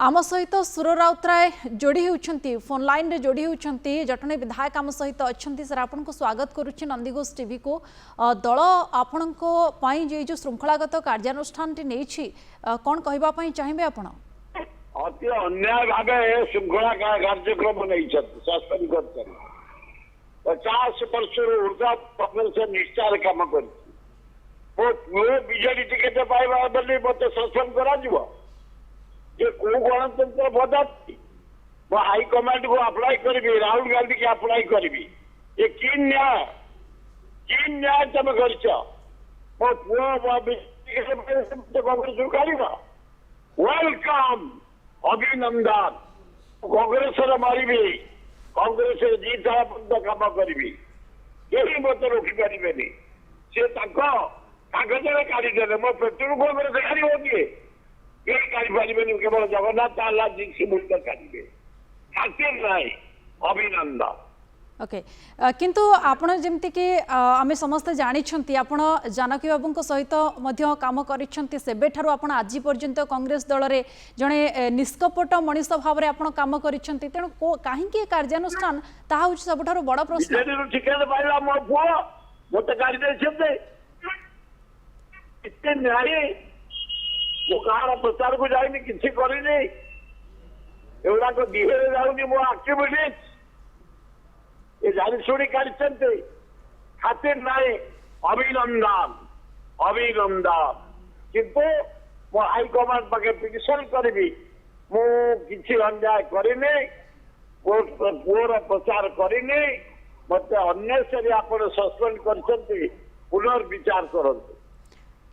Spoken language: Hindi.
आम सहित सुर राउतराय जोड़ी होती फोन लाइन रे जोड़ी होती जटणी विधायक आम सहित अच्छा सर आपन को स्वागत करुच्ची नंदीघोष टीवी को दल आपण जो श्रृंखलागत कार्यानुष्ठान कौन कहवाई चाहिए आपण अति अन्याय भाव श्रृंखला कार्यक्रम नहीं सस्पेंड कर 50 वर्ष ऊर्जा कांग्रेस निष्ठार कम कर बीजेडी टिकेट पाइबा बोली मत सस्पेंड करा कौ गणतंत्र पद्धति मो हाईकमांड को अप्लाई करी राहुल गांधी की अप्लाई करी ये कि न्याय तुम कर मो पुओ कांग्रेस काढ़ वेलकम अभिनंदन कांग्रेस मारी कांग्रेस जीत कम करी कहीं मत रोकी पारे सी कागज काढ़ीदे मो पेट्रोल कांग्रेस काढ़ किए केवल जगन्नाथ काढ़े खातिर नहीं अभिनंदन ओके किंतु आपण जमती कि आम समस्ते जानी आपण जानकी बाबू सहित काम करेबेठार आप आज पर्यंत कांग्रेस दल में जड़े निष्कपट मनीष भाव में आप कम कर तेणु कहीं कार्यानुष्ठान ताहा सबुठ बड़ प्रश्न टिकेट पाइला मो पुओ मत काढ़ी न्याय मो कहार प्रचार को जाइनी किसी करनी एगुड़ाक दिहे जाऊनी मो एक्टिविटीज ये जानी शुणी काढ़ी खातिर नाई अभिनंदन अभिनंदन किंतु मो हाईकमांड पाखे पिटिशन करी मु किसी अन्याय करनी पुओर प्रचार करनी मत अनेसरी आप सस्पेंड कर पुनर्विचार करते